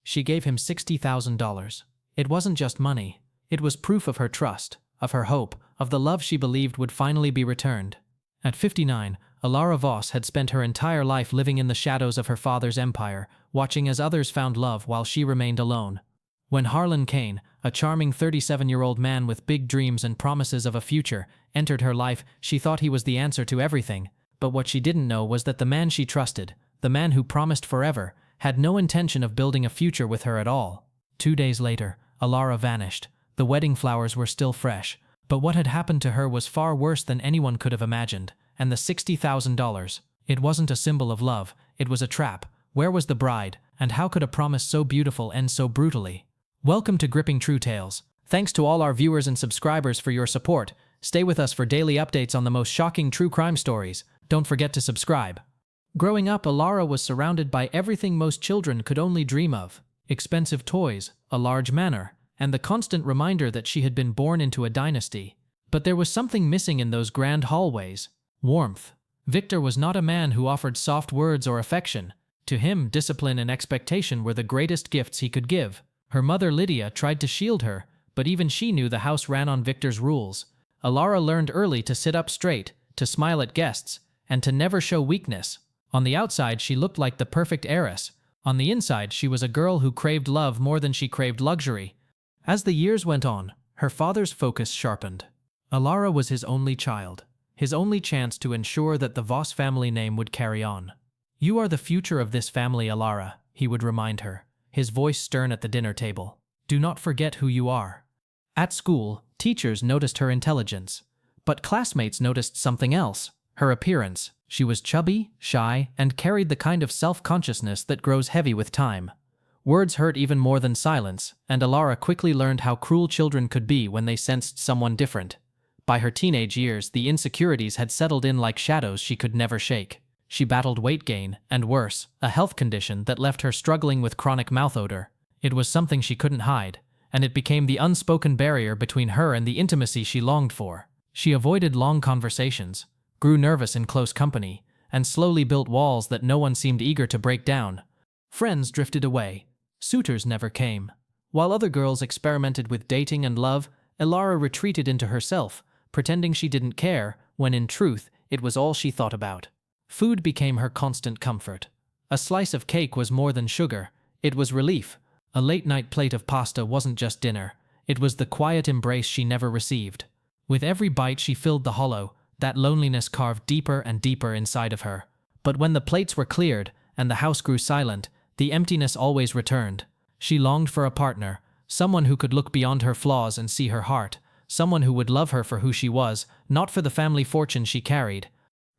She gave him $60,000. It wasn't just money. It was proof of her trust, of her hope, of the love she believed would finally be returned. At 59, Alara Voss had spent her entire life living in the shadows of her father's empire, watching as others found love while she remained alone. When Harlan Kane, a charming 37-year-old man with big dreams and promises of a future, entered her life, she thought he was the answer to everything. But what she didn't know was that the man she trusted, the man who promised forever, had no intention of building a future with her at all. 2 days later, Alara vanished. The wedding flowers were still fresh, but what had happened to her was far worse than anyone could have imagined. And the $60,000, it wasn't a symbol of love, it was a trap. Where was the bride, and how could a promise so beautiful end so brutally? Welcome to Gripping True Tales. Thanks to all our viewers and subscribers for your support. Stay with us for daily updates on the most shocking true crime stories. Don't forget to subscribe. Growing up, Alara was surrounded by everything most children could only dream of. Expensive toys, a large manor, and the constant reminder that she had been born into a dynasty. But there was something missing in those grand hallways. Warmth. Victor was not a man who offered soft words or affection. To him, discipline and expectation were the greatest gifts he could give. Her mother Lydia tried to shield her, but even she knew the house ran on Victor's rules. Alara learned early to sit up straight, to smile at guests, and to never show weakness. On the outside, she looked like the perfect heiress. On the inside, she was a girl who craved love more than she craved luxury. As the years went on, her father's focus sharpened. Alara was his only child, his only chance to ensure that the Voss family name would carry on. "You are the future of this family, Alara," he would remind her, his voice stern at the dinner table. "Do not forget who you are." At school, teachers noticed her intelligence, but classmates noticed something else: her appearance. She was chubby, shy, and carried the kind of self-consciousness that grows heavy with time. Words hurt even more than silence, and Alara quickly learned how cruel children could be when they sensed someone different. By her teenage years, the insecurities had settled in like shadows she could never shake. She battled weight gain, and worse, a health condition that left her struggling with chronic mouth odor. It was something she couldn't hide, and it became the unspoken barrier between her and the intimacy she longed for. She avoided long conversations, grew nervous in close company, and slowly built walls that no one seemed eager to break down. Friends drifted away. Suitors never came. While other girls experimented with dating and love, Alara retreated into herself, pretending she didn't care, when in truth, it was all she thought about. Food became her constant comfort. A slice of cake was more than sugar, it was relief. A late-night plate of pasta wasn't just dinner, it was the quiet embrace she never received. With every bite she filled the hollow, that loneliness carved deeper and deeper inside of her. But when the plates were cleared, and the house grew silent, the emptiness always returned. She longed for a partner, someone who could look beyond her flaws and see her heart, someone who would love her for who she was, not for the family fortune she carried.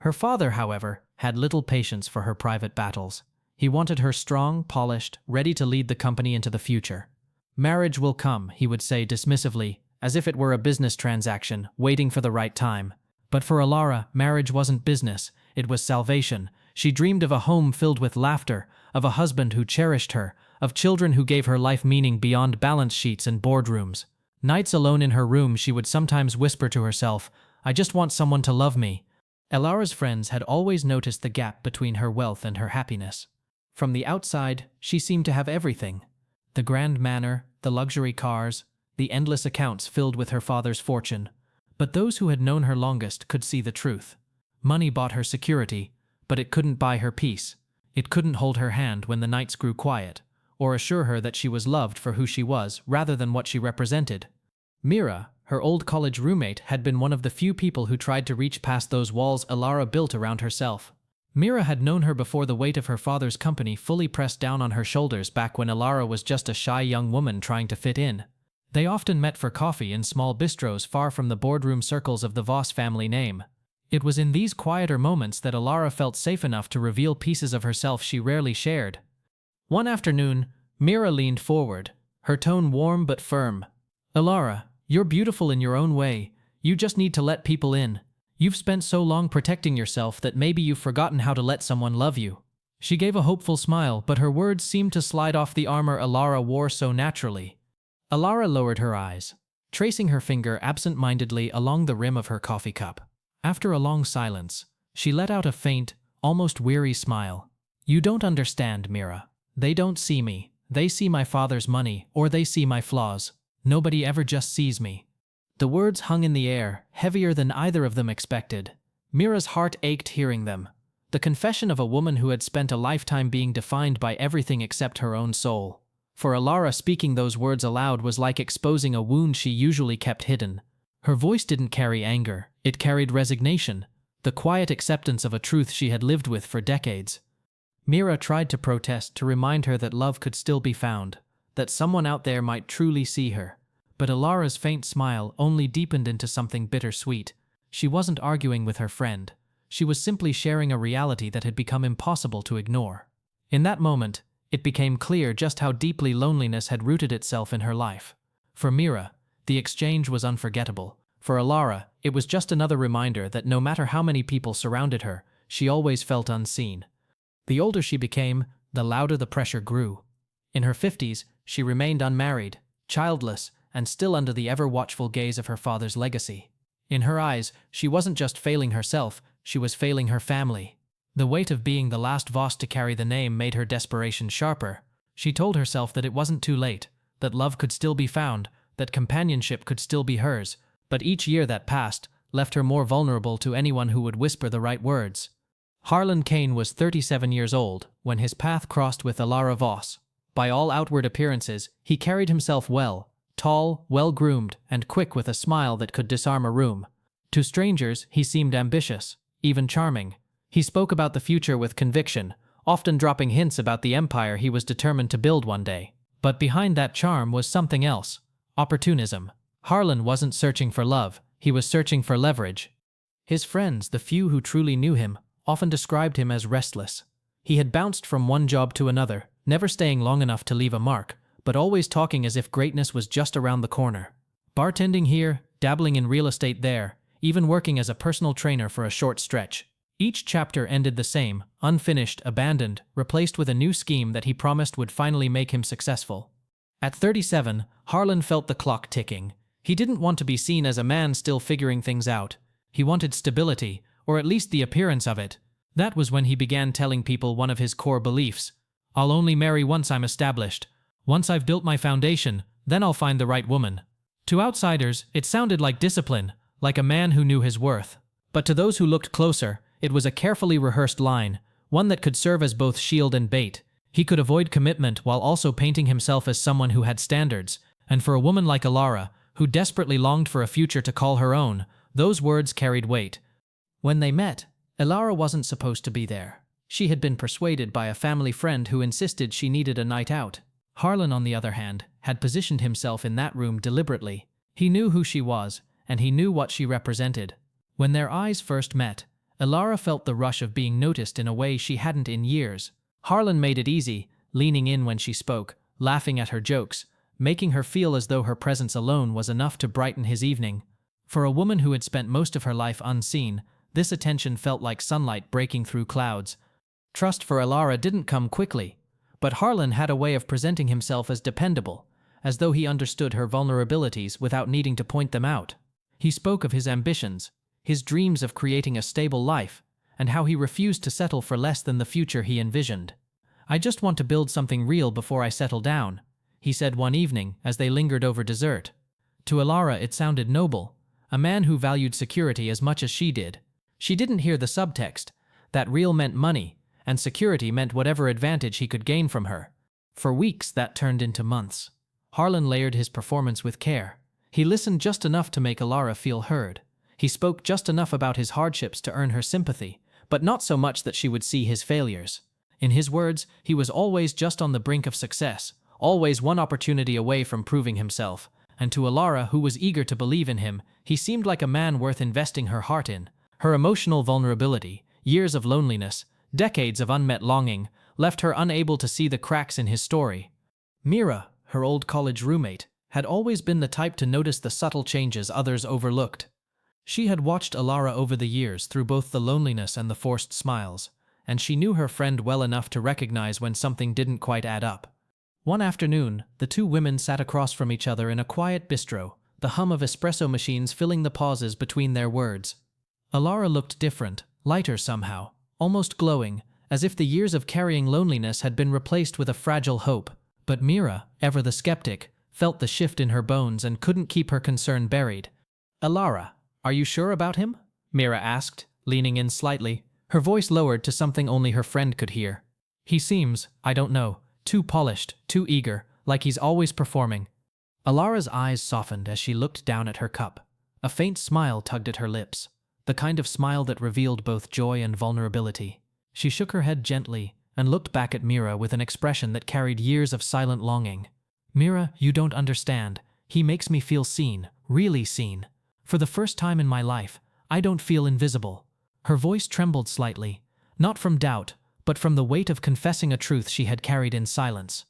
Her father, however, had little patience for her private battles. He wanted her strong, polished, ready to lead the company into the future. "Marriage will come," he would say dismissively, as if it were a business transaction, waiting for the right time. But for Alara, marriage wasn't business, it was salvation. She dreamed of a home filled with laughter, of a husband who cherished her, of children who gave her life meaning beyond balance sheets and boardrooms. Nights alone in her room, she would sometimes whisper to herself, "I just want someone to love me." Alara's friends had always noticed the gap between her wealth and her happiness. From the outside, she seemed to have everything. The grand manor, the luxury cars, the endless accounts filled with her father's fortune. But those who had known her longest could see the truth. Money bought her security, but it couldn't buy her peace. It couldn't hold her hand when the nights grew quiet, or assure her that she was loved for who she was rather than what she represented. Mira, her old college roommate, had been one of the few people who tried to reach past those walls Alara built around herself. Mira had known her before the weight of her father's company fully pressed down on her shoulders back when Alara was just a shy young woman trying to fit in. They often met for coffee in small bistros far from the boardroom circles of the Voss family name. It was in these quieter moments that Alara felt safe enough to reveal pieces of herself she rarely shared. One afternoon, Mira leaned forward, her tone warm but firm. "Alara, you're beautiful in your own way. You just need to let people in. You've spent so long protecting yourself that maybe you've forgotten how to let someone love you." She gave a hopeful smile, but her words seemed to slide off the armor Alara wore so naturally. Alara lowered her eyes, tracing her finger absent-mindedly along the rim of her coffee cup. After a long silence, she let out a faint, almost weary smile. "You don't understand, Mira. They don't see me. They see my father's money, or they see my flaws. Nobody ever just sees me." The words hung in the air, heavier than either of them expected. Mira's heart ached hearing them. The confession of a woman who had spent a lifetime being defined by everything except her own soul. For Alara, speaking those words aloud was like exposing a wound she usually kept hidden. Her voice didn't carry anger, it carried resignation, the quiet acceptance of a truth she had lived with for decades. Mira tried to protest, to remind her that love could still be found, that someone out there might truly see her. But Alara's faint smile only deepened into something bittersweet. She wasn't arguing with her friend. She was simply sharing a reality that had become impossible to ignore. In that moment, it became clear just how deeply loneliness had rooted itself in her life. For Mira, the exchange was unforgettable. For Alara, it was just another reminder that no matter how many people surrounded her, she always felt unseen. The older she became, the louder the pressure grew. In her 50s, she remained unmarried, childless, and still under the ever-watchful gaze of her father's legacy. In her eyes, she wasn't just failing herself, she was failing her family. The weight of being the last Voss to carry the name made her desperation sharper. She told herself that it wasn't too late, that love could still be found, that companionship could still be hers, but each year that passed left her more vulnerable to anyone who would whisper the right words. Harlan Kane was 37 years old when his path crossed with Alara Voss. By all outward appearances, he carried himself well, tall, well-groomed, and quick with a smile that could disarm a room. To strangers, he seemed ambitious, even charming. He spoke about the future with conviction, often dropping hints about the empire he was determined to build one day. But behind that charm was something else: opportunism. Harlan wasn't searching for love, he was searching for leverage. His friends, the few who truly knew him, often described him as restless. He had bounced from one job to another, never staying long enough to leave a mark, but always talking as if greatness was just around the corner. Bartending here, dabbling in real estate there, even working as a personal trainer for a short stretch. Each chapter ended the same, unfinished, abandoned, replaced with a new scheme that he promised would finally make him successful. At 37, Harlan felt the clock ticking. He didn't want to be seen as a man still figuring things out. He wanted stability, or at least the appearance of it. That was when he began telling people one of his core beliefs: "I'll only marry once I'm established. Once I've built my foundation, then I'll find the right woman." To outsiders, it sounded like discipline, like a man who knew his worth. But to those who looked closer, it was a carefully rehearsed line, one that could serve as both shield and bait. He could avoid commitment while also painting himself as someone who had standards, and for a woman like Alara, who desperately longed for a future to call her own, those words carried weight. When they met, Alara wasn't supposed to be there. She had been persuaded by a family friend who insisted she needed a night out. Harlan, on the other hand, had positioned himself in that room deliberately. He knew who she was, and he knew what she represented. When their eyes first met, Alara felt the rush of being noticed in a way she hadn't in years. Harlan made it easy, leaning in when she spoke, laughing at her jokes, making her feel as though her presence alone was enough to brighten his evening. For a woman who had spent most of her life unseen, this attention felt like sunlight breaking through clouds. Trust for Alara didn't come quickly, but Harlan had a way of presenting himself as dependable, as though he understood her vulnerabilities without needing to point them out. He spoke of his ambitions, his dreams of creating a stable life, and how he refused to settle for less than the future he envisioned. "I just want to build something real before I settle down," he said one evening as they lingered over dessert. To Alara it sounded noble, a man who valued security as much as she did. She didn't hear the subtext, that real meant money, and security meant whatever advantage he could gain from her. For weeks that turned into months. Harlan layered his performance with care. He listened just enough to make Alara feel heard. He spoke just enough about his hardships to earn her sympathy, but not so much that she would see his failures. In his words, he was always just on the brink of success, always one opportunity away from proving himself, and to Alara, who was eager to believe in him, he seemed like a man worth investing her heart in. Her emotional vulnerability, years of loneliness, decades of unmet longing, left her unable to see the cracks in his story. Mira, her old college roommate, had always been the type to notice the subtle changes others overlooked. She had watched Alara over the years through both the loneliness and the forced smiles, and she knew her friend well enough to recognize when something didn't quite add up. One afternoon, the two women sat across from each other in a quiet bistro, the hum of espresso machines filling the pauses between their words. Alara looked different, lighter somehow, almost glowing, as if the years of carrying loneliness had been replaced with a fragile hope. But Mira, ever the skeptic, felt the shift in her bones and couldn't keep her concern buried. "Alara, are you sure about him?" Mira asked, leaning in slightly, her voice lowered to something only her friend could hear. "He seems, I don't know, too polished, too eager, like he's always performing." Alara's eyes softened as she looked down at her cup. A faint smile tugged at her lips, the kind of smile that revealed both joy and vulnerability. She shook her head gently and looked back at Mira with an expression that carried years of silent longing. "Mira, you don't understand. He makes me feel seen, really seen. For the first time in my life, I don't feel invisible." Her voice trembled slightly, not from doubt, but from the weight of confessing a truth she had carried in silence.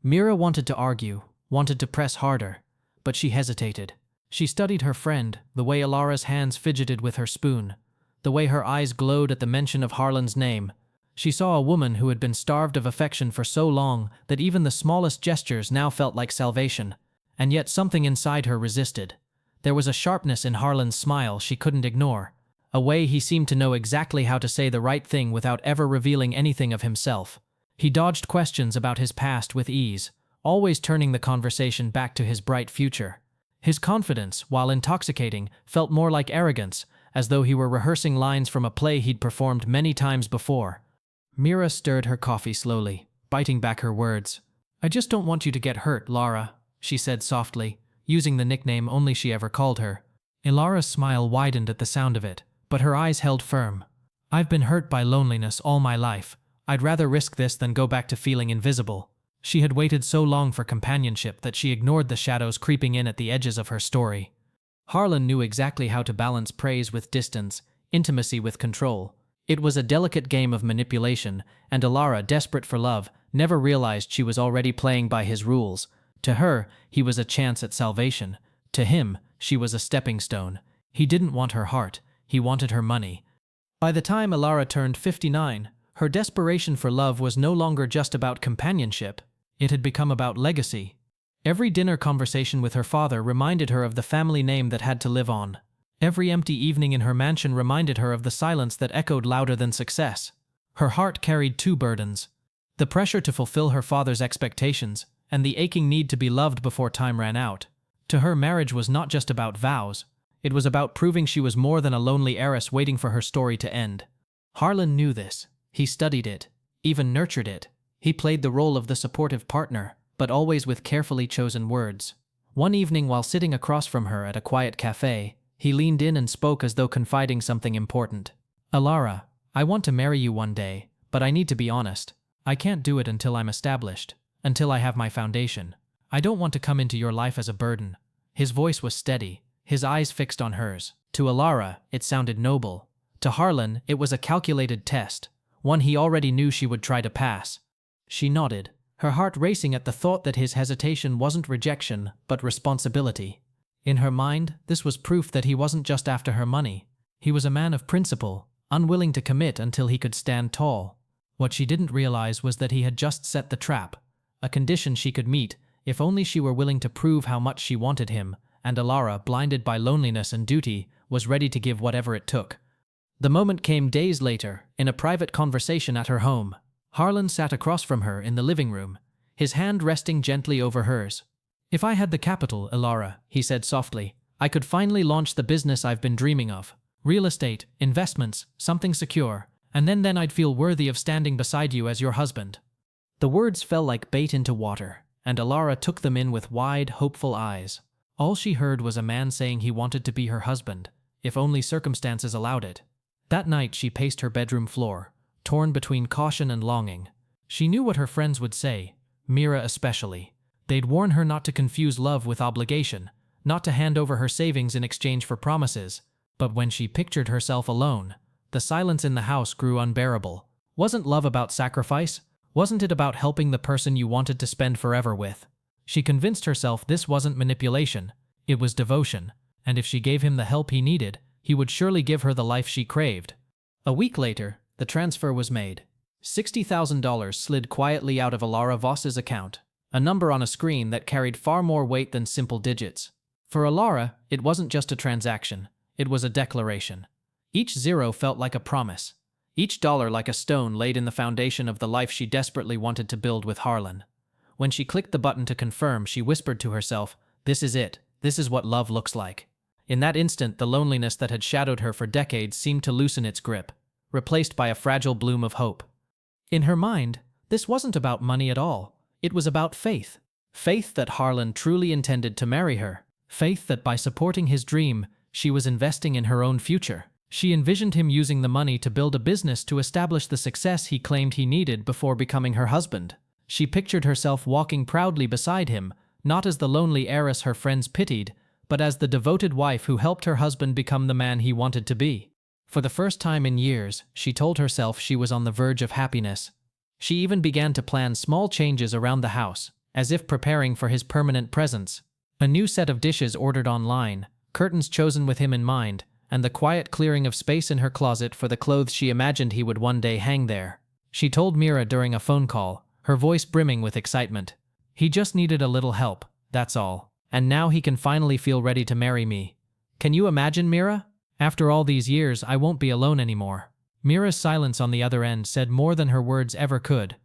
Mira wanted to argue, wanted to press harder, but she hesitated. She studied her friend, the way Alara's hands fidgeted with her spoon, the way her eyes glowed at the mention of Harlan's name. She saw a woman who had been starved of affection for so long that even the smallest gestures now felt like salvation, and yet something inside her resisted. There was a sharpness in Harlan's smile she couldn't ignore, a way he seemed to know exactly how to say the right thing without ever revealing anything of himself. He dodged questions about his past with ease, always turning the conversation back to his bright future. His confidence, while intoxicating, felt more like arrogance, as though he were rehearsing lines from a play he'd performed many times before. Mira stirred her coffee slowly, biting back her words. "I just don't want you to get hurt, Lara," she said softly, using the nickname only she ever called her. Ilara's smile widened at the sound of it, but her eyes held firm. "I've been hurt by loneliness all my life. I'd rather risk this than go back to feeling invisible." She had waited so long for companionship that she ignored the shadows creeping in at the edges of her story. Harlan knew exactly how to balance praise with distance, intimacy with control. It was a delicate game of manipulation, and Alara, desperate for love, never realized she was already playing by his rules. To her, he was a chance at salvation. To him, she was a stepping stone. He didn't want her heart, he wanted her money. By the time Alara turned 59, her desperation for love was no longer just about companionship. It had become about legacy. Every dinner conversation with her father reminded her of the family name that had to live on. Every empty evening in her mansion reminded her of the silence that echoed louder than success. Her heart carried two burdens: the pressure to fulfill her father's expectations, and the aching need to be loved before time ran out. To her, marriage was not just about vows. It was about proving she was more than a lonely heiress waiting for her story to end. Harlan knew this. He studied it, even nurtured it. He played the role of the supportive partner, but always with carefully chosen words. One evening, while sitting across from her at a quiet cafe, he leaned in and spoke as though confiding something important. "Alara, I want to marry you one day, but I need to be honest. I can't do it until I'm established, until I have my foundation. I don't want to come into your life as a burden." His voice was steady, his eyes fixed on hers. To Alara, it sounded noble. To Harlan, it was a calculated test, one he already knew she would try to pass. She nodded, her heart racing at the thought that his hesitation wasn't rejection, but responsibility. In her mind, this was proof that he wasn't just after her money. He was a man of principle, unwilling to commit until he could stand tall. What she didn't realize was that he had just set the trap, a condition she could meet if only she were willing to prove how much she wanted him, and Alara, blinded by loneliness and duty, was ready to give whatever it took. The moment came days later, in a private conversation at her home. Harlan sat across from her in the living room, his hand resting gently over hers. "If I had the capital, Alara," he said softly, "I could finally launch the business I've been dreaming of. Real estate, investments, something secure, and then I'd feel worthy of standing beside you as your husband." The words fell like bait into water, and Alara took them in with wide, hopeful eyes. All she heard was a man saying he wanted to be her husband, if only circumstances allowed it. That night she paced her bedroom floor, torn between caution and longing. She knew what her friends would say, Mira especially. They'd warn her not to confuse love with obligation, not to hand over her savings in exchange for promises. But when she pictured herself alone, the silence in the house grew unbearable. Wasn't love about sacrifice? Wasn't it about helping the person you wanted to spend forever with? She convinced herself this wasn't manipulation, it was devotion, and if she gave him the help he needed, he would surely give her the life she craved. A week later, the transfer was made. $60,000 slid quietly out of Alara Voss's account, a number on a screen that carried far more weight than simple digits. For Alara, it wasn't just a transaction, it was a declaration. Each zero felt like a promise, each dollar like a stone laid in the foundation of the life she desperately wanted to build with Harlan. When she clicked the button to confirm, she whispered to herself, "This is it. This is what love looks like." In that instant, the loneliness that had shadowed her for decades seemed to loosen its grip, replaced by a fragile bloom of hope. In her mind, this wasn't about money at all. It was about faith. Faith that Harlan truly intended to marry her. Faith that by supporting his dream, she was investing in her own future. She envisioned him using the money to build a business to establish the success he claimed he needed before becoming her husband. She pictured herself walking proudly beside him, not as the lonely heiress her friends pitied, but as the devoted wife who helped her husband become the man he wanted to be. For the first time in years, she told herself she was on the verge of happiness. She even began to plan small changes around the house, as if preparing for his permanent presence. A new set of dishes ordered online, curtains chosen with him in mind, and the quiet clearing of space in her closet for the clothes she imagined he would one day hang there. She told Mira during a phone call, her voice brimming with excitement. "He just needed a little help, that's all. And now he can finally feel ready to marry me. Can you imagine, Mira? After all these years, I won't be alone anymore." Mira's silence on the other end said more than her words ever could.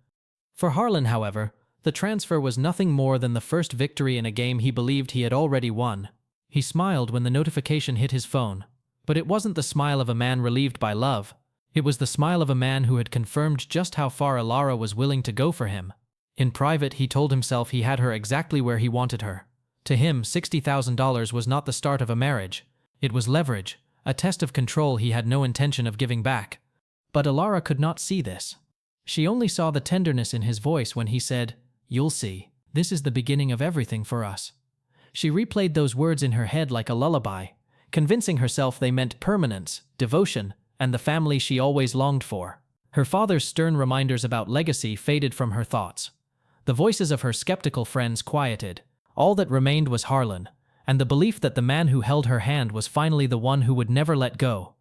For Harlan, however, the transfer was nothing more than the first victory in a game he believed he had already won. He smiled when the notification hit his phone. But it wasn't the smile of a man relieved by love. It was the smile of a man who had confirmed just how far Alara was willing to go for him. In private, he told himself he had her exactly where he wanted her. To him, $60,000 was not the start of a marriage. It was leverage, a test of control he had no intention of giving back. But Alara could not see this. She only saw the tenderness in his voice when he said, "You'll see. This is the beginning of everything for us." She replayed those words in her head like a lullaby, convincing herself they meant permanence, devotion, and the family she always longed for. Her father's stern reminders about legacy faded from her thoughts. The voices of her skeptical friends quieted. All that remained was Harlan, and the belief that the man who held her hand was finally the one who would never let go.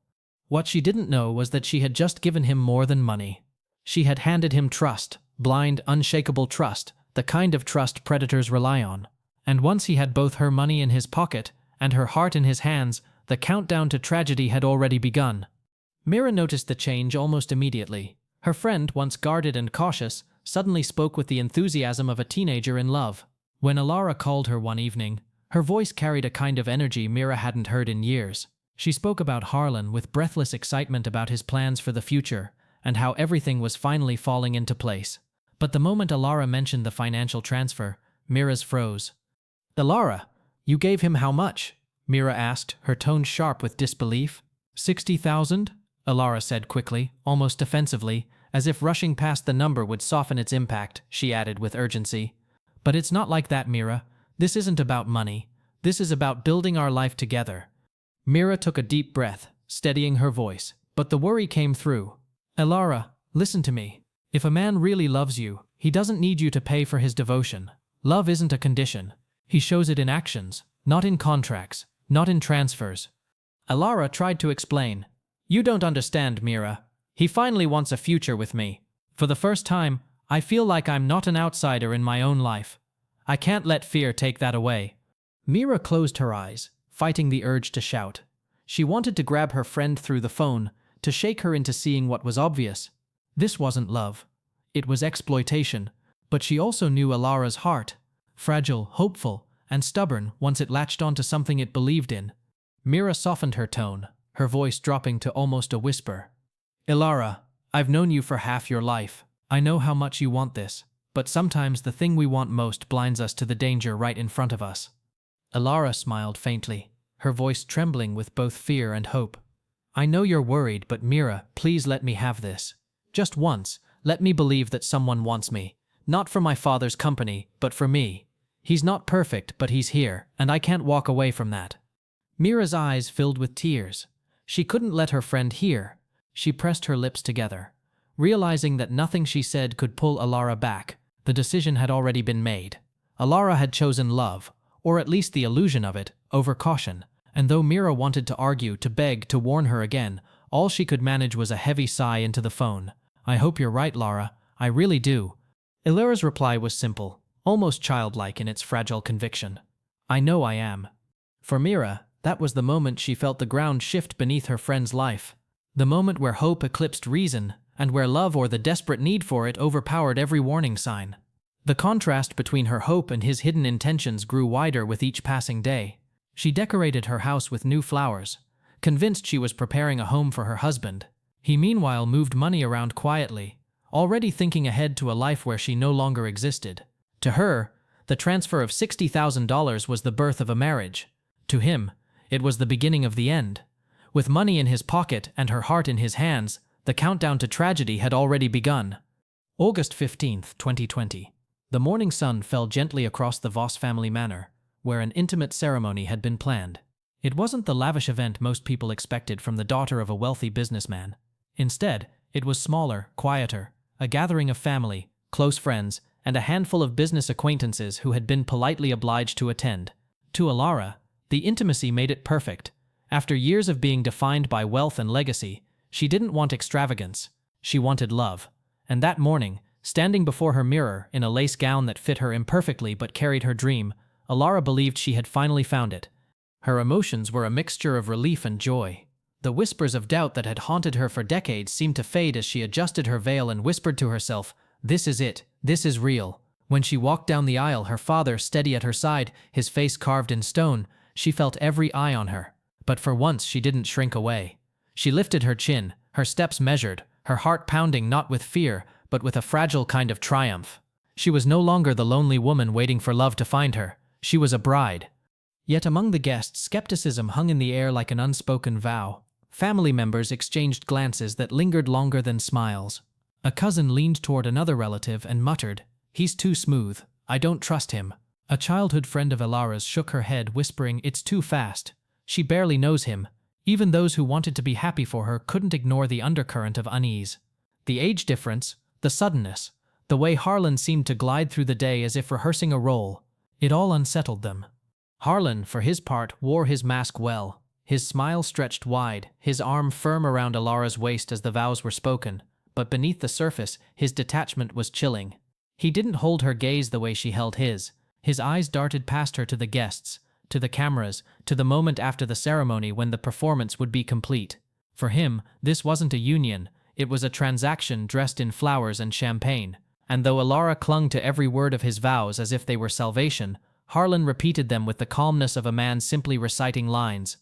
What she didn't know was that she had just given him more than money. She had handed him trust, blind, unshakable trust, the kind of trust predators rely on. And once he had both her money in his pocket and her heart in his hands, the countdown to tragedy had already begun. Mira noticed the change almost immediately. Her friend, once guarded and cautious, suddenly spoke with the enthusiasm of a teenager in love. When Alara called her one evening, her voice carried a kind of energy Mira hadn't heard in years. She spoke about Harlan with breathless excitement about his plans for the future and how everything was finally falling into place. But the moment Alara mentioned the financial transfer, Mira's froze. "Alara, you gave him how much?" Mira asked, her tone sharp with disbelief. "60,000? Alara said quickly, almost defensively, as if rushing past the number would soften its impact. She added with urgency, "But it's not like that, Mira. This isn't about money. This is about building our life together." Mira took a deep breath, steadying her voice, but the worry came through. "Alara, listen to me. If a man really loves you, he doesn't need you to pay for his devotion. Love isn't a condition. He shows it in actions, not in contracts, not in transfers." Alara tried to explain. "You don't understand, Mira. He finally wants a future with me. For the first time, I feel like I'm not an outsider in my own life. I can't let fear take that away." Mira closed her eyes, fighting the urge to shout. She wanted to grab her friend through the phone, to shake her into seeing what was obvious. This wasn't love. It was exploitation. But she also knew Alara's heart, fragile, hopeful, and stubborn once it latched onto something it believed in. Mira softened her tone, her voice dropping to almost a whisper. "Alara, I've known you for half your life. I know how much you want this, but sometimes the thing we want most blinds us to the danger right in front of us." Alara smiled faintly, her voice trembling with both fear and hope. "I know you're worried, but Mira, please let me have this. Just once, let me believe that someone wants me. Not for my father's company, but for me. He's not perfect, but he's here, and I can't walk away from that." Mira's eyes filled with tears. She couldn't let her friend hear. She pressed her lips together. Realizing that nothing she said could pull Alara back, the decision had already been made. Alara had chosen love, or at least the illusion of it, over caution, and though Mira wanted to argue, to beg, to warn her again, all she could manage was a heavy sigh into the phone. "I hope you're right, Lara. I really do." Alara's reply was simple, almost childlike in its fragile conviction. "I know I am." For Mira, that was the moment she felt the ground shift beneath her friend's life. The moment where hope eclipsed reason, and where love or the desperate need for it overpowered every warning sign. The contrast between her hope and his hidden intentions grew wider with each passing day. She decorated her house with new flowers, convinced she was preparing a home for her husband. He meanwhile moved money around quietly, already thinking ahead to a life where she no longer existed. To her, the transfer of $60,000 was the birth of a marriage. To him, it was the beginning of the end. With money in his pocket and her heart in his hands, the countdown to tragedy had already begun. August 15, 2020. The morning sun fell gently across the Voss family manor, where an intimate ceremony had been planned. It wasn't the lavish event most people expected from the daughter of a wealthy businessman. Instead, it was smaller, quieter, a gathering of family, close friends, and a handful of business acquaintances who had been politely obliged to attend. To Alara, the intimacy made it perfect. After years of being defined by wealth and legacy, she didn't want extravagance. She wanted love. And that morning, standing before her mirror in a lace gown that fit her imperfectly but carried her dream, Alara believed she had finally found it. Her emotions were a mixture of relief and joy. The whispers of doubt that had haunted her for decades seemed to fade as she adjusted her veil and whispered to herself, "This is it. This is real." When she walked down the aisle, her father steady at her side, his face carved in stone, she felt every eye on her. But for once she didn't shrink away. She lifted her chin, her steps measured, her heart pounding not with fear, but with a fragile kind of triumph. She was no longer the lonely woman waiting for love to find her. She was a bride. Yet among the guests, skepticism hung in the air like an unspoken vow. Family members exchanged glances that lingered longer than smiles. A cousin leaned toward another relative and muttered, "He's too smooth. I don't trust him." A childhood friend of Alara's shook her head, whispering, "It's too fast. She barely knows him." Even those who wanted to be happy for her couldn't ignore the undercurrent of unease. The age difference, the suddenness, the way Harlan seemed to glide through the day as if rehearsing a role, it all unsettled them. Harlan, for his part, wore his mask well. His smile stretched wide, his arm firm around Alara's waist as the vows were spoken, but beneath the surface, his detachment was chilling. He didn't hold her gaze the way she held his. His eyes darted past her to the guests, to the cameras, to the moment after the ceremony when the performance would be complete. For him, this wasn't a union, it was a transaction dressed in flowers and champagne. And though Alara clung to every word of his vows as if they were salvation, Harlan repeated them with the calmness of a man simply reciting lines.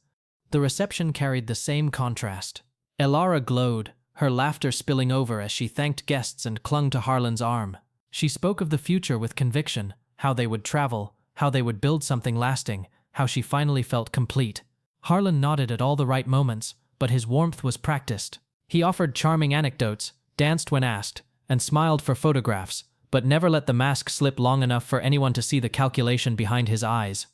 The reception carried the same contrast. Alara glowed, her laughter spilling over as she thanked guests and clung to Harlan's arm. She spoke of the future with conviction, how they would travel, how they would build something lasting, how she finally felt complete. Harlan nodded at all the right moments, but his warmth was practiced. He offered charming anecdotes, danced when asked, and smiled for photographs, but never let the mask slip long enough for anyone to see the calculation behind his eyes.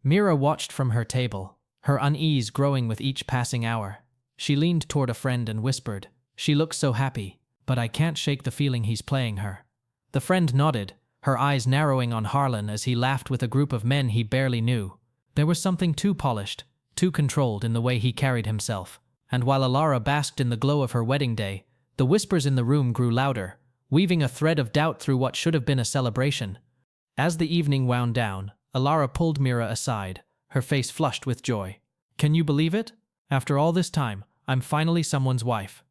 Mira watched from her table, her unease growing with each passing hour. She leaned toward a friend and whispered, "She looks so happy, but I can't shake the feeling he's playing her." The friend nodded, her eyes narrowing on Harlan as he laughed with a group of men he barely knew. There was something too polished, too controlled in the way he carried himself. And while Alara basked in the glow of her wedding day, the whispers in the room grew louder, weaving a thread of doubt through what should have been a celebration. As the evening wound down, Alara pulled Mira aside, her face flushed with joy. "Can you believe it? After all this time, I'm finally someone's wife."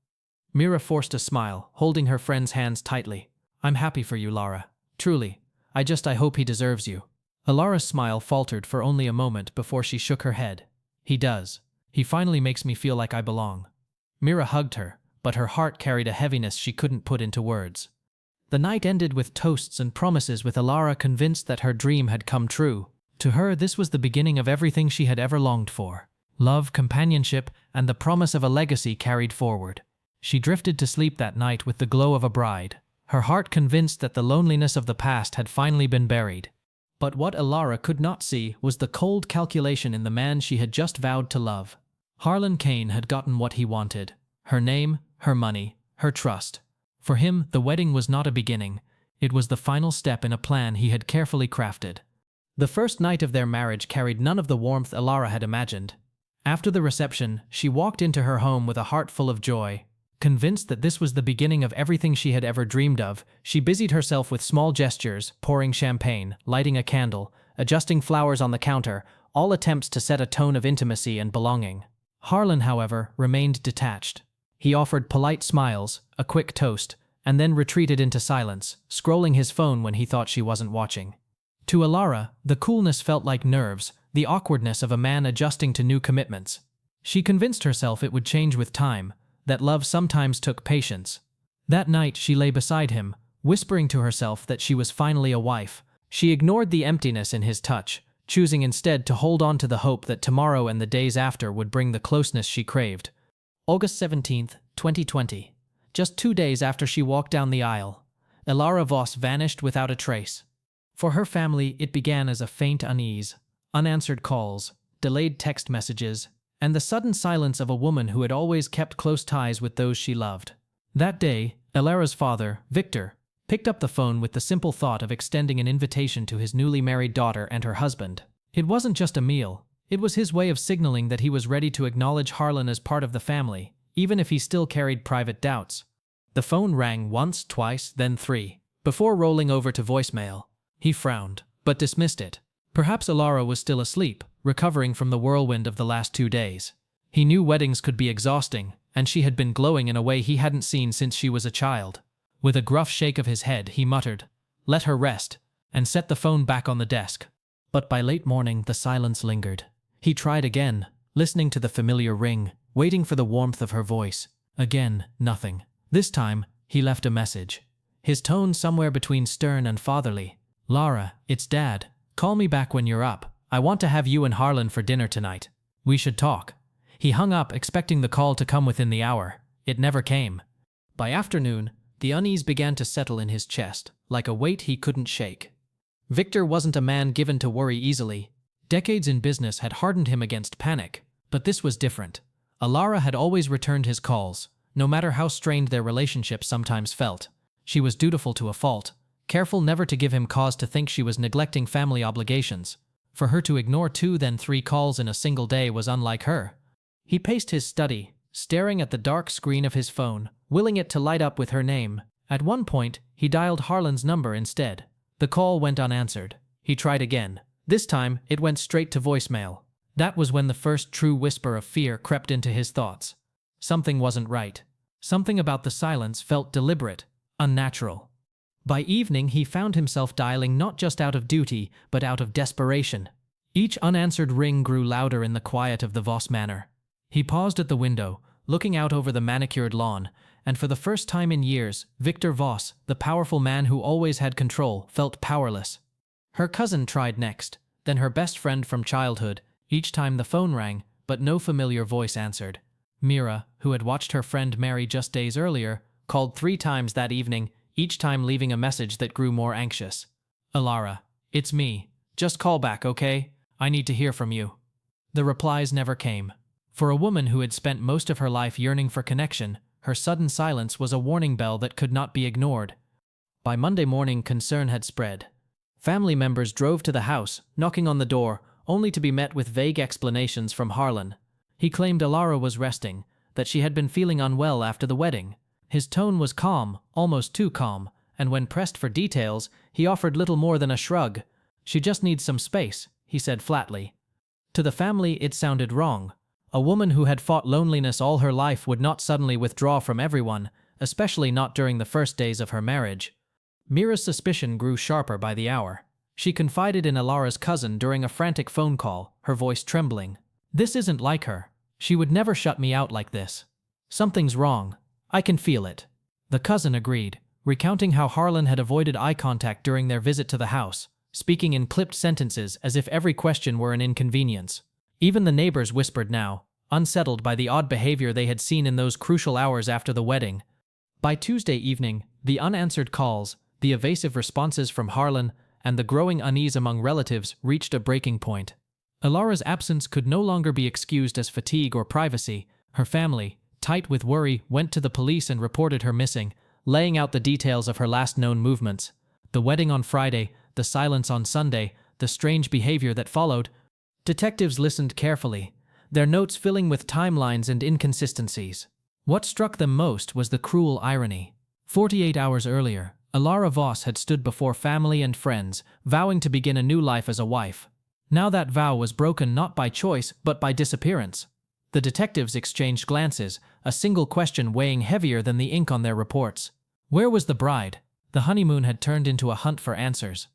Mira forced a smile, holding her friend's hands tightly. "I'm happy for you, Lara. Truly. I hope he deserves you." Alara's smile faltered for only a moment before she shook her head. "He does. He finally makes me feel like I belong." Mira hugged her, but her heart carried a heaviness she couldn't put into words. The night ended with toasts and promises, with Alara convinced that her dream had come true. To her, this was the beginning of everything she had ever longed for. Love, companionship, and the promise of a legacy carried forward. She drifted to sleep that night with the glow of a bride, her heart convinced that the loneliness of the past had finally been buried. But what Alara could not see was the cold calculation in the man she had just vowed to love. Harlan Kane had gotten what he wanted: her name, her money, her trust. For him, the wedding was not a beginning. It was the final step in a plan he had carefully crafted. The first night of their marriage carried none of the warmth Alara had imagined. After the reception, she walked into her home with a heart full of joy. Convinced that this was the beginning of everything she had ever dreamed of, she busied herself with small gestures, pouring champagne, lighting a candle, adjusting flowers on the counter, all attempts to set a tone of intimacy and belonging. Harlan, however, remained detached. He offered polite smiles, a quick toast, and then retreated into silence, scrolling his phone when he thought she wasn't watching. To Alara, the coolness felt like nerves, the awkwardness of a man adjusting to new commitments. She convinced herself it would change with time, that love sometimes took patience. That night she lay beside him, whispering to herself that she was finally a wife. She ignored the emptiness in his touch, choosing instead to hold on to the hope that tomorrow and the days after would bring the closeness she craved. August 17, 2020. Just 2 days after she walked down the aisle, Alara Voss vanished without a trace. For her family, it began as a faint unease, unanswered calls, delayed text messages, and the sudden silence of a woman who had always kept close ties with those she loved. That day, Alara's father, Victor, picked up the phone with the simple thought of extending an invitation to his newly married daughter and her husband. It wasn't just a meal, it was his way of signaling that he was ready to acknowledge Harlan as part of the family, even if he still carried private doubts. The phone rang once, twice, then 3. Before rolling over to voicemail, he frowned, but dismissed it. Perhaps Alara was still asleep, recovering from the whirlwind of the last 2 days. He knew weddings could be exhausting, and she had been glowing in a way he hadn't seen since she was a child. With a gruff shake of his head, he muttered, "Let her rest," and set the phone back on the desk. But by late morning, the silence lingered. He tried again, listening to the familiar ring, waiting for the warmth of her voice. Again, nothing. This time, he left a message. His tone somewhere between stern and fatherly. "Lara, it's Dad. Call me back when you're up. I want to have you and Harlan for dinner tonight. We should talk." He hung up, expecting the call to come within the hour. It never came. By afternoon, the unease began to settle in his chest, like a weight he couldn't shake. Victor wasn't a man given to worry easily. Decades in business had hardened him against panic, but this was different. Alara had always returned his calls, no matter how strained their relationship sometimes felt. She was dutiful to a fault, careful never to give him cause to think she was neglecting family obligations. For her to ignore 2 then 3 calls in a single day was unlike her. He paced his study, staring at the dark screen of his phone, willing it to light up with her name. At one point, he dialed Harlan's number instead. The call went unanswered. He tried again. This time, it went straight to voicemail. That was when the first true whisper of fear crept into his thoughts. Something wasn't right. Something about the silence felt deliberate, unnatural. By evening, he found himself dialing not just out of duty, but out of desperation. Each unanswered ring grew louder in the quiet of the Voss manor. He paused at the window, looking out over the manicured lawn, and for the first time in years, Victor Voss, the powerful man who always had control, felt powerless. Her cousin tried next, then her best friend from childhood. Each time the phone rang, but no familiar voice answered. Mira, who had watched her friend marry just days earlier, called 3 times that evening, each time leaving a message that grew more anxious. "Alara, it's me. Just call back, okay? I need to hear from you." The replies never came. For a woman who had spent most of her life yearning for connection, her sudden silence was a warning bell that could not be ignored. By Monday morning, concern had spread. Family members drove to the house, knocking on the door, only to be met with vague explanations from Harlan. He claimed Alara was resting, that she had been feeling unwell after the wedding. His tone was calm, almost too calm, and when pressed for details, he offered little more than a shrug. "She just needs some space," he said flatly. To the family, it sounded wrong. A woman who had fought loneliness all her life would not suddenly withdraw from everyone, especially not during the first days of her marriage. Mira's suspicion grew sharper by the hour. She confided in Alara's cousin during a frantic phone call, her voice trembling. "This isn't like her. She would never shut me out like this. Something's wrong. I can feel it." The cousin agreed, recounting how Harlan had avoided eye contact during their visit to the house, speaking in clipped sentences as if every question were an inconvenience. Even the neighbors whispered now, unsettled by the odd behavior they had seen in those crucial hours after the wedding. By Tuesday evening, the unanswered calls, the evasive responses from Harlan, and the growing unease among relatives reached a breaking point. Alara's absence could no longer be excused as fatigue or privacy. Her family, tight with worry, went to the police and reported her missing, laying out the details of her last known movements. The wedding on Friday, the silence on Sunday, the strange behavior that followed. Detectives listened carefully, their notes filling with timelines and inconsistencies. What struck them most was the cruel irony. 48 hours earlier, Alara Voss had stood before family and friends, vowing to begin a new life as a wife. Now that vow was broken not by choice, but by disappearance. The detectives exchanged glances, a single question weighing heavier than the ink on their reports. Where was the bride? The honeymoon had turned into a hunt for answers.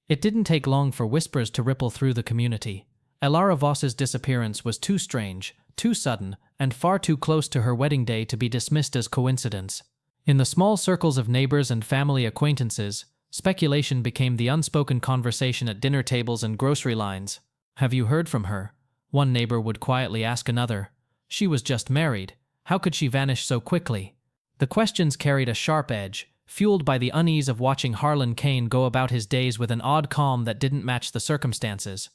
It didn't take long for whispers to ripple through the community. Elara Voss's disappearance was too strange, too sudden, and far too close to her wedding day to be dismissed as coincidence. In the small circles of neighbors and family acquaintances, speculation became the unspoken conversation at dinner tables and grocery lines. "Have you heard from her?" One neighbor would quietly ask another. "She was just married. How could she vanish so quickly?" The questions carried a sharp edge, fueled by the unease of watching Harlan Kane go about his days with an odd calm that didn't match the circumstances.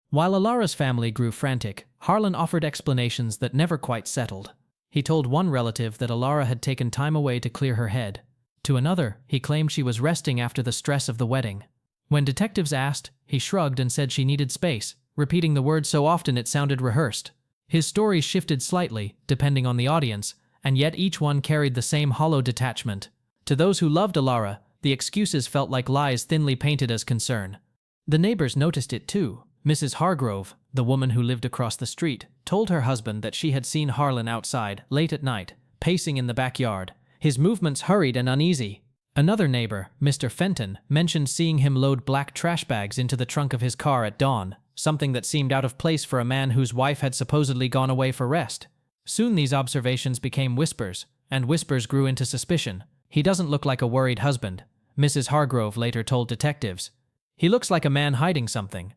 While Elara's family grew frantic, Harlan offered explanations that never quite settled. He told one relative that Elara had taken time away to clear her head. To another, he claimed she was resting after the stress of the wedding. When detectives asked, he shrugged and said she needed space, repeating the word so often it sounded rehearsed. His stories shifted slightly, depending on the audience, and yet each one carried the same hollow detachment. To those who loved Elara, the excuses felt like lies thinly painted as concern. The neighbors noticed it too. Mrs. Hargrove, the woman who lived across the street, told her husband that she had seen Harlan outside, late at night, pacing in the backyard, his movements hurried and uneasy. Another neighbor, Mr. Fenton, mentioned seeing him load black trash bags into the trunk of his car at dawn, something that seemed out of place for a man whose wife had supposedly gone away for rest. Soon these observations became whispers, and whispers grew into suspicion. "He doesn't look like a worried husband," Mrs. Hargrove later told detectives. "He looks like a man hiding something."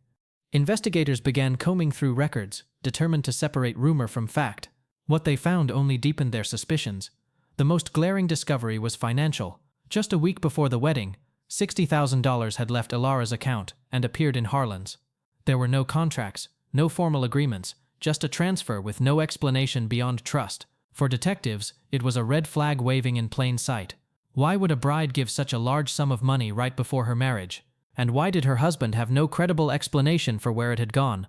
Investigators began combing through records, determined to separate rumor from fact. What they found only deepened their suspicions. The most glaring discovery was financial. Just a week before the wedding, $60,000 had left Elara's account and appeared in Harlan's. There were no contracts, no formal agreements, just a transfer with no explanation beyond trust. For detectives, it was a red flag waving in plain sight. Why would a bride give such a large sum of money right before her marriage? And why did her husband have no credible explanation for where it had gone?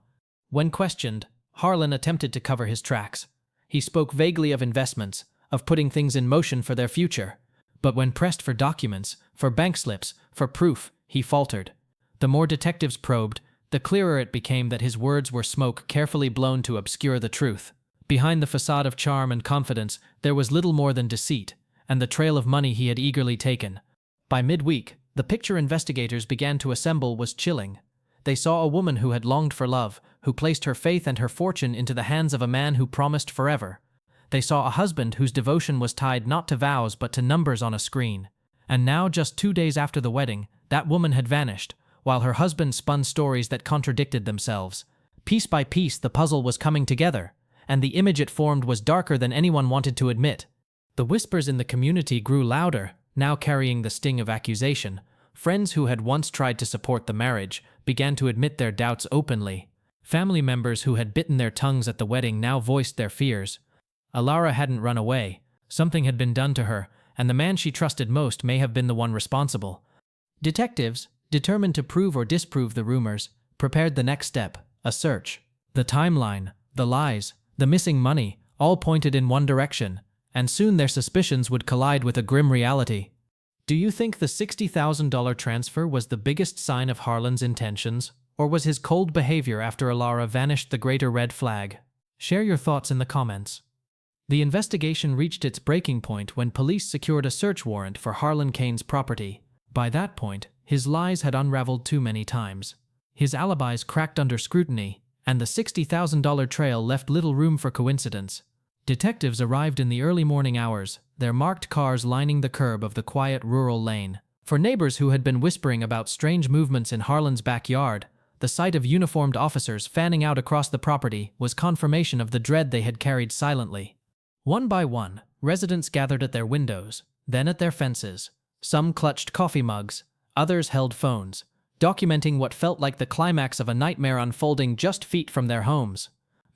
When questioned, Harlan attempted to cover his tracks. He spoke vaguely of investments, of putting things in motion for their future. But when pressed for documents, for bank slips, for proof, he faltered. The more detectives probed, the clearer it became that his words were smoke carefully blown to obscure the truth. Behind the facade of charm and confidence, there was little more than deceit, and the trail of money he had eagerly taken. By midweek, the picture investigators began to assemble was chilling. They saw a woman who had longed for love, who placed her faith and her fortune into the hands of a man who promised forever. They saw a husband whose devotion was tied not to vows but to numbers on a screen. And now, just 2 days after the wedding, that woman had vanished, while her husband spun stories that contradicted themselves. Piece by piece, the puzzle was coming together, and the image it formed was darker than anyone wanted to admit. The whispers in the community grew louder, now carrying the sting of accusation. Friends who had once tried to support the marriage began to admit their doubts openly. Family members who had bitten their tongues at the wedding now voiced their fears. Elara hadn't run away. Something had been done to her, and the man she trusted most may have been the one responsible. Detectives, determined to prove or disprove the rumors, prepared the next step, a search. The timeline, the lies, the missing money, all pointed in one direction, and soon their suspicions would collide with a grim reality. Do you think the $60,000 transfer was the biggest sign of Harlan's intentions, or was his cold behavior after Elara vanished the greater red flag? Share your thoughts in the comments. The investigation reached its breaking point when police secured a search warrant for Harlan Kane's property. By that point, his lies had unraveled too many times. His alibis cracked under scrutiny, and the $60,000 trail left little room for coincidence. Detectives arrived in the early morning hours, their marked cars lining the curb of the quiet rural lane. For neighbors who had been whispering about strange movements in Harlan's backyard, the sight of uniformed officers fanning out across the property was confirmation of the dread they had carried silently. One by one, residents gathered at their windows, then at their fences. Some clutched coffee mugs, others held phones, documenting what felt like the climax of a nightmare unfolding just feet from their homes.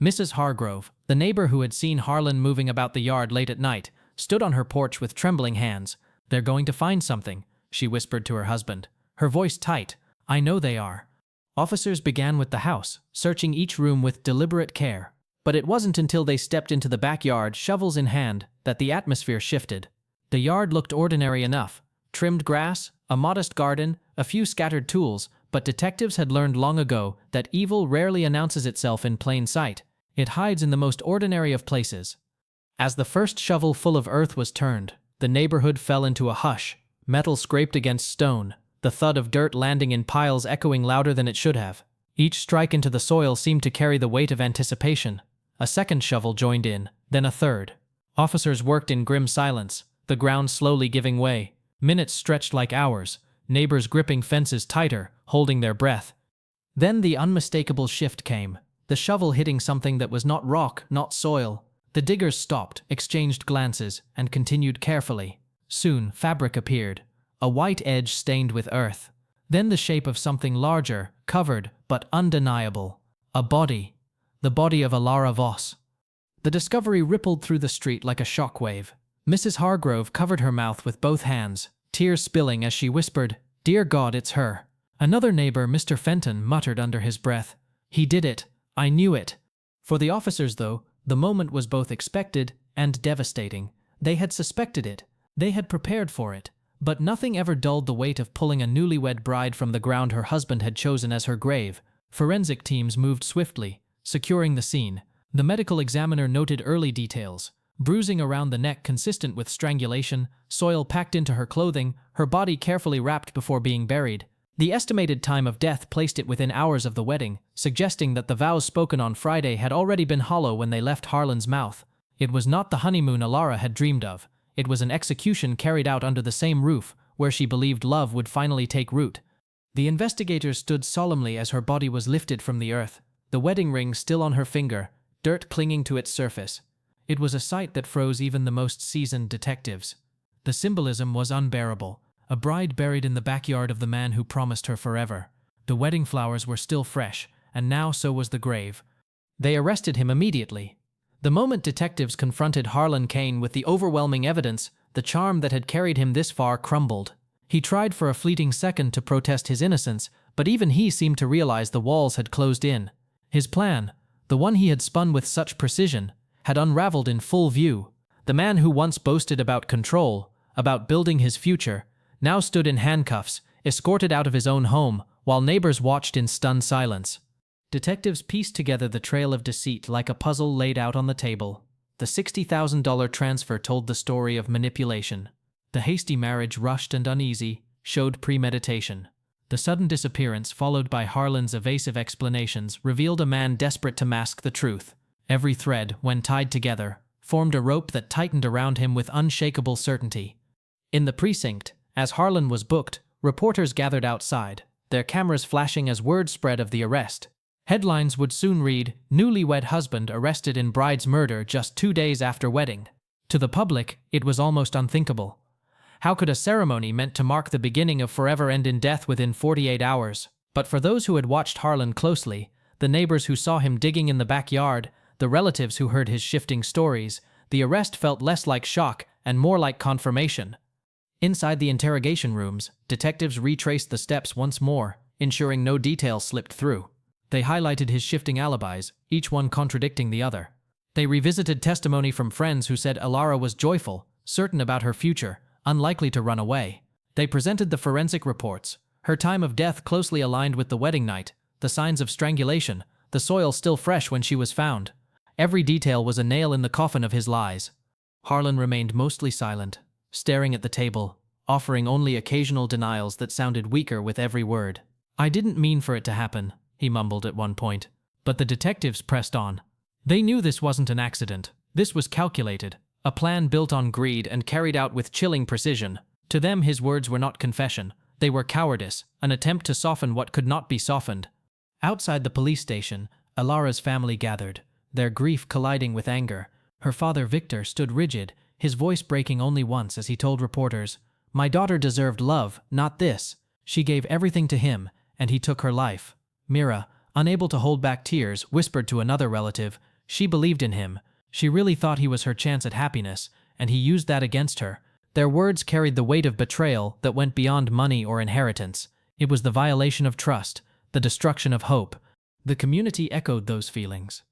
Mrs. Hargrove, the neighbor who had seen Harlan moving about the yard late at night, stood on her porch with trembling hands. "They're going to find something," she whispered to her husband, her voice tight. "I know they are." Officers began with the house, searching each room with deliberate care. But it wasn't until they stepped into the backyard, shovels in hand, that the atmosphere shifted. The yard looked ordinary enough. Trimmed grass, a modest garden, a few scattered tools, but detectives had learned long ago that evil rarely announces itself in plain sight. It hides in the most ordinary of places. As the first shovel full of earth was turned, The neighborhood fell into a hush. Metal scraped against stone, the thud of dirt landing in piles echoing louder than it should have. Each strike into the soil seemed to carry the weight of anticipation. A second shovel joined in, then a third. Officers worked in grim silence, the ground slowly giving way. Minutes stretched like hours, neighbors gripping fences tighter, holding their breath. Then the unmistakable shift came, the shovel hitting something that was not rock, not soil. The diggers stopped, exchanged glances, and continued carefully. Soon, fabric appeared, a white edge stained with earth. Then the shape of something larger, covered, but undeniable. A body. The body of Alara Voss. The discovery rippled through the street like a shockwave. Mrs. Hargrove covered her mouth with both hands, tears spilling as she whispered, "Dear God, it's her." Another neighbor, Mr. Fenton, muttered under his breath, "He did it. I knew it." For the officers, though, the moment was both expected and devastating. They had suspected it. They had prepared for it. But nothing ever dulled the weight of pulling a newlywed bride from the ground her husband had chosen as her grave. Forensic teams moved swiftly, securing the scene. The medical examiner noted early details. Bruising around the neck consistent with strangulation, soil packed into her clothing, her body carefully wrapped before being buried. The estimated time of death placed it within hours of the wedding, suggesting that the vows spoken on Friday had already been hollow when they left Harlan's mouth. It was not the honeymoon Alara had dreamed of. It was an execution carried out under the same roof, where she believed love would finally take root. The investigators stood solemnly as her body was lifted from the earth, the wedding ring still on her finger, dirt clinging to its surface. It was a sight that froze even the most seasoned detectives. The symbolism was unbearable. A bride buried in the backyard of the man who promised her forever. The wedding flowers were still fresh, and now so was the grave. They arrested him immediately. The moment detectives confronted Harlan Kane with the overwhelming evidence, the charm that had carried him this far crumbled. He tried for a fleeting second to protest his innocence, but even he seemed to realize the walls had closed in. His plan, the one he had spun with such precision, had unraveled in full view. The man who once boasted about control, about building his future, now stood in handcuffs, escorted out of his own home, while neighbors watched in stunned silence. Detectives pieced together the trail of deceit like a puzzle laid out on the table. The $60,000 transfer told the story of manipulation. The hasty marriage, rushed and uneasy, showed premeditation. The sudden disappearance, followed by Harlan's evasive explanations, revealed a man desperate to mask the truth. Every thread, when tied together, formed a rope that tightened around him with unshakable certainty. In the precinct, as Harlan was booked, reporters gathered outside, their cameras flashing as word spread of the arrest. Headlines would soon read, "Newlywed husband arrested in bride's murder just 2 days after wedding." To the public, it was almost unthinkable. How could a ceremony meant to mark the beginning of forever end in death within 48 hours? But for those who had watched Harlan closely, the neighbors who saw him digging in the backyard, the relatives who heard his shifting stories, the arrest felt less like shock and more like confirmation. Inside the interrogation rooms, detectives retraced the steps once more, ensuring no detail slipped through. They highlighted his shifting alibis, each one contradicting the other. They revisited testimony from friends who said Alara was joyful, certain about her future, unlikely to run away. They presented the forensic reports, her time of death closely aligned with the wedding night, the signs of strangulation, the soil still fresh when she was found. Every detail was a nail in the coffin of his lies. Harlan remained mostly silent, staring at the table, offering only occasional denials that sounded weaker with every word. "I didn't mean for it to happen," he mumbled at one point. But the detectives pressed on. They knew this wasn't an accident. This was calculated, a plan built on greed and carried out with chilling precision. To them, his words were not confession. They were cowardice, an attempt to soften what could not be softened. Outside the police station, Alara's family gathered, their grief colliding with anger. Her father, Victor, stood rigid, his voice breaking only once as he told reporters, "My daughter deserved love, not this. She gave everything to him, and he took her life." Mira, unable to hold back tears, whispered to another relative, "She believed in him. She really thought he was her chance at happiness, and he used that against her." Their words carried the weight of betrayal that went beyond money or inheritance. It was the violation of trust, the destruction of hope. The community echoed those feelings.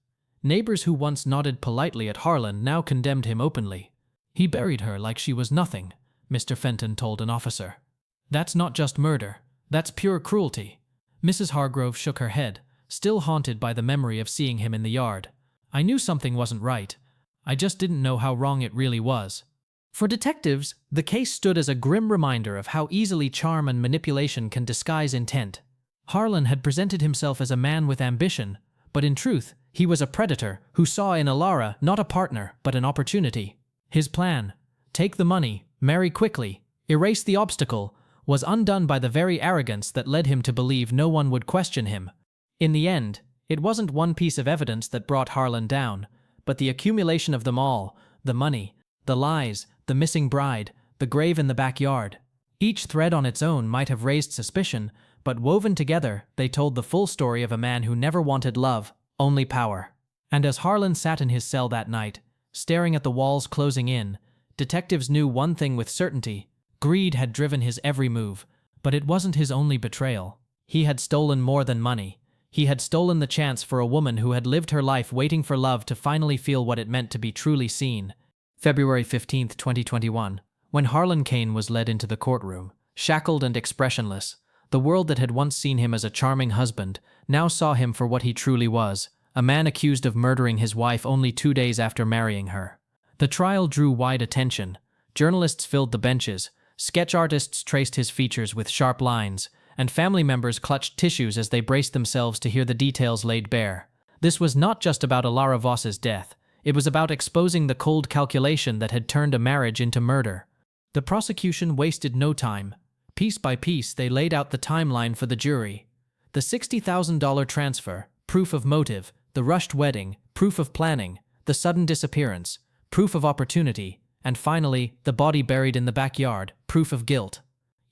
Neighbors who once nodded politely at Harlan now condemned him openly. "He buried her like she was nothing," Mr. Fenton told an officer. "That's not just murder. That's pure cruelty." Mrs. Hargrove shook her head, still haunted by the memory of seeing him in the yard. "I knew something wasn't right. I just didn't know how wrong it really was." For detectives, the case stood as a grim reminder of how easily charm and manipulation can disguise intent. Harlan had presented himself as a man with ambition, but in truth, he was a predator who saw in Alara not a partner, but an opportunity. His plan, take the money, marry quickly, erase the obstacle, was undone by the very arrogance that led him to believe no one would question him. In the end, it wasn't one piece of evidence that brought Harlan down, but the accumulation of them all: the money, the lies, the missing bride, the grave in the backyard. Each thread on its own might have raised suspicion, but woven together, they told the full story of a man who never wanted love, only power. And as Harlan sat in his cell that night, staring at the walls closing in, detectives knew one thing with certainty: greed had driven his every move. But it wasn't his only betrayal. He had stolen more than money. He had stolen the chance for a woman who had lived her life waiting for love to finally feel what it meant to be truly seen. February 15, 2021. When Harlan Kane was led into the courtroom, shackled and expressionless, the world that had once seen him as a charming husband now saw him for what he truly was: a man accused of murdering his wife only 2 days after marrying her. The trial drew wide attention. Journalists filled the benches, sketch artists traced his features with sharp lines, and family members clutched tissues as they braced themselves to hear the details laid bare. This was not just about Alara Voss's death. It was about exposing the cold calculation that had turned a marriage into murder. The prosecution wasted no time. Piece by piece, they laid out the timeline for the jury. The $60,000 transfer, proof of motive; the rushed wedding, proof of planning; the sudden disappearance, proof of opportunity; and finally, the body buried in the backyard, proof of guilt.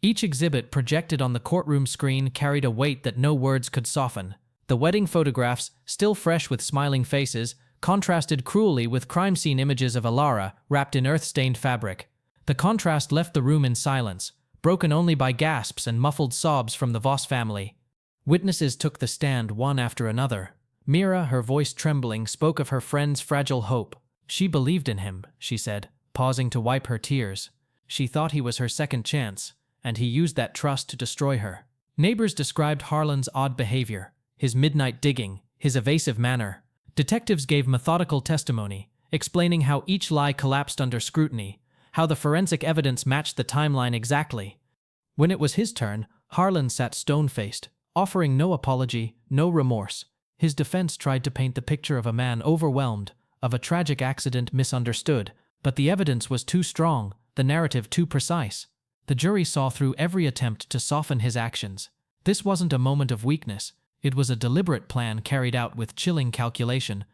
Each exhibit projected on the courtroom screen carried a weight that no words could soften. The wedding photographs, still fresh with smiling faces, contrasted cruelly with crime scene images of Alara wrapped in earth-stained fabric. The contrast left the room in silence, broken only by gasps and muffled sobs from the Voss family. Witnesses took the stand one after another. Mira, her voice trembling, spoke of her friend's fragile hope. She believed in him, she said, pausing to wipe her tears. She thought he was her second chance, and he used that trust to destroy her. Neighbors described Harlan's odd behavior, his midnight digging, his evasive manner. Detectives gave methodical testimony, explaining how each lie collapsed under scrutiny, how the forensic evidence matched the timeline exactly. When it was his turn, Harlan sat stone-faced, offering no apology, no remorse. His defense tried to paint the picture of a man overwhelmed, of a tragic accident misunderstood, but the evidence was too strong, the narrative too precise. The jury saw through every attempt to soften his actions. This wasn't a moment of weakness. It was a deliberate plan carried out with chilling calculation.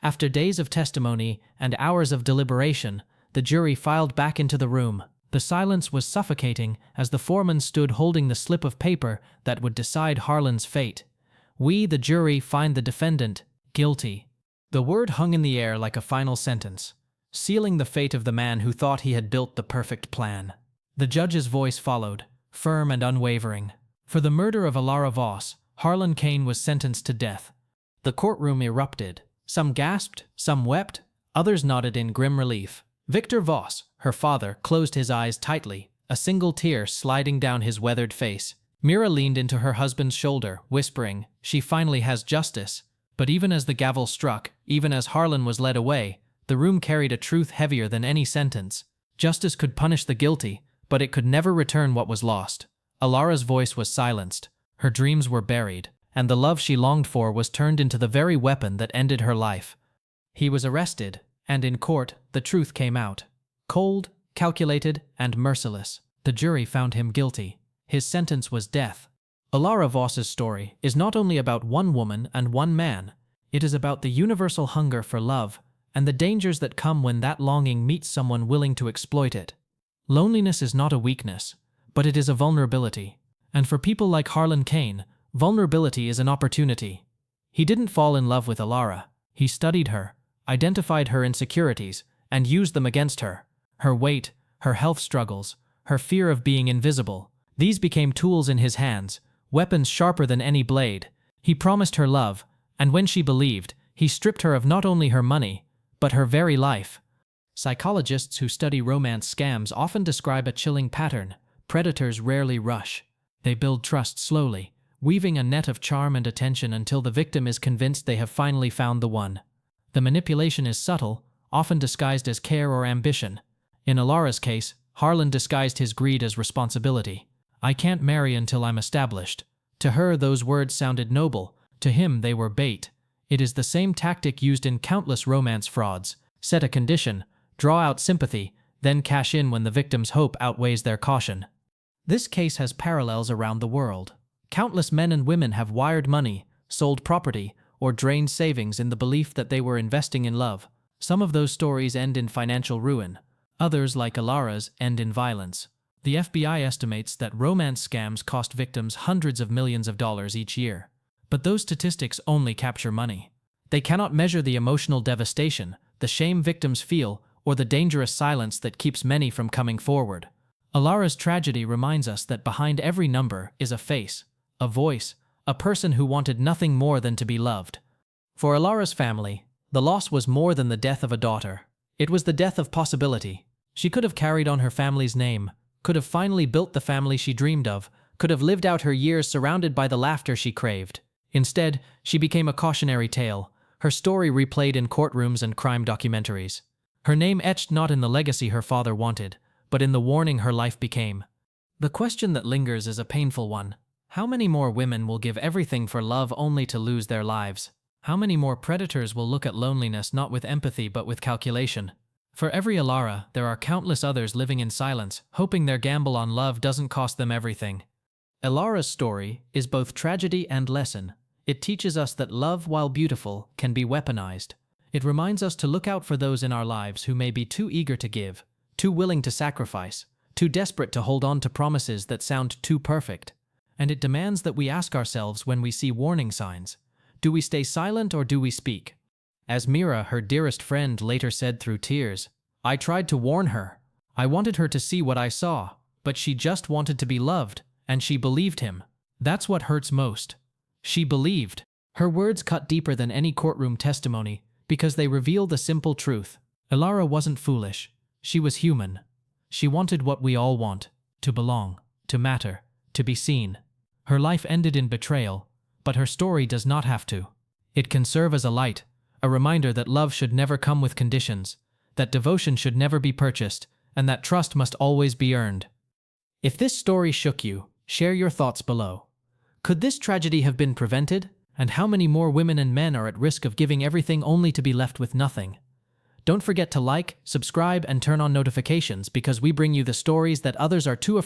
After days of testimony and hours of deliberation, the jury filed back into the room. The silence was suffocating as the foreman stood holding the slip of paper that would decide Harlan's fate. "We, the jury, find the defendant guilty." The word hung in the air like a final sentence, sealing the fate of the man who thought he had built the perfect plan. The judge's voice followed, firm and unwavering. For the murder of Alara Voss, Harlan Kane was sentenced to death. The courtroom erupted. Some gasped, some wept, others nodded in grim relief. Victor Voss, her father, closed his eyes tightly, a single tear sliding down his weathered face. Mira leaned into her husband's shoulder, whispering, "She finally has justice." But even as the gavel struck, even as Harlan was led away, the room carried a truth heavier than any sentence. Justice could punish the guilty, but it could never return what was lost. Alara's voice was silenced. Her dreams were buried, and the love she longed for was turned into the very weapon that ended her life. He was arrested, and in court, the truth came out. Cold, calculated, and merciless, the jury found him guilty. His sentence was death. Alara Voss's story is not only about one woman and one man. It is about the universal hunger for love and the dangers that come when that longing meets someone willing to exploit it. Loneliness is not a weakness, but it is a vulnerability. And for people like Harlan Kane, vulnerability is an opportunity. He didn't fall in love with Alara. He studied her, identified her insecurities, and used them against her. Her weight, her health struggles, her fear of being invisible. These became tools in his hands, weapons sharper than any blade. He promised her love, and when she believed, he stripped her of not only her money, but her very life. Psychologists who study romance scams often describe a chilling pattern. Predators rarely rush. They build trust slowly, weaving a net of charm and attention until the victim is convinced they have finally found the one. The manipulation is subtle, often disguised as care or ambition. In Alara's case, Harlan disguised his greed as responsibility. "I can't marry until I'm established." To her, those words sounded noble. To him, they were bait. It is the same tactic used in countless romance frauds. Set a condition, draw out sympathy, then cash in when the victim's hope outweighs their caution. This case has parallels around the world. Countless men and women have wired money, sold property, or drained savings in the belief that they were investing in love. Some of those stories end in financial ruin. Others, like Alara's, end in violence. The FBI estimates that romance scams cost victims hundreds of millions of dollars each year. But those statistics only capture money. They cannot measure the emotional devastation, the shame victims feel, or the dangerous silence that keeps many from coming forward. Alara's tragedy reminds us that behind every number is a face, a voice, a person who wanted nothing more than to be loved. For Alara's family, the loss was more than the death of a daughter. It was the death of possibility. She could have carried on her family's name, could have finally built the family she dreamed of, could have lived out her years surrounded by the laughter she craved. Instead, she became a cautionary tale, her story replayed in courtrooms and crime documentaries. Her name etched not in the legacy her father wanted, but in the warning her life became. The question that lingers is a painful one. How many more women will give everything for love only to lose their lives? How many more predators will look at loneliness not with empathy but with calculation? For every Alara, there are countless others living in silence, hoping their gamble on love doesn't cost them everything. Alara's story is both tragedy and lesson. It teaches us that love, while beautiful, can be weaponized. It reminds us to look out for those in our lives who may be too eager to give, too willing to sacrifice, too desperate to hold on to promises that sound too perfect. And it demands that we ask ourselves when we see warning signs, do we stay silent or do we speak? As Mira, her dearest friend, later said through tears, "I tried to warn her. I wanted her to see what I saw, but she just wanted to be loved, and she believed him." That's what hurts most. She believed. Her words cut deeper than any courtroom testimony because they reveal the simple truth. Alara wasn't foolish. She was human. She wanted what we all want, to belong, to matter, to be seen. Her life ended in betrayal, but her story does not have to. It can serve as a light, a reminder that love should never come with conditions, that devotion should never be purchased, and that trust must always be earned. If this story shook you, share your thoughts below. Could this tragedy have been prevented? And how many more women and men are at risk of giving everything only to be left with nothing? Don't forget to like, subscribe, and turn on notifications because we bring you the stories that others are too afraid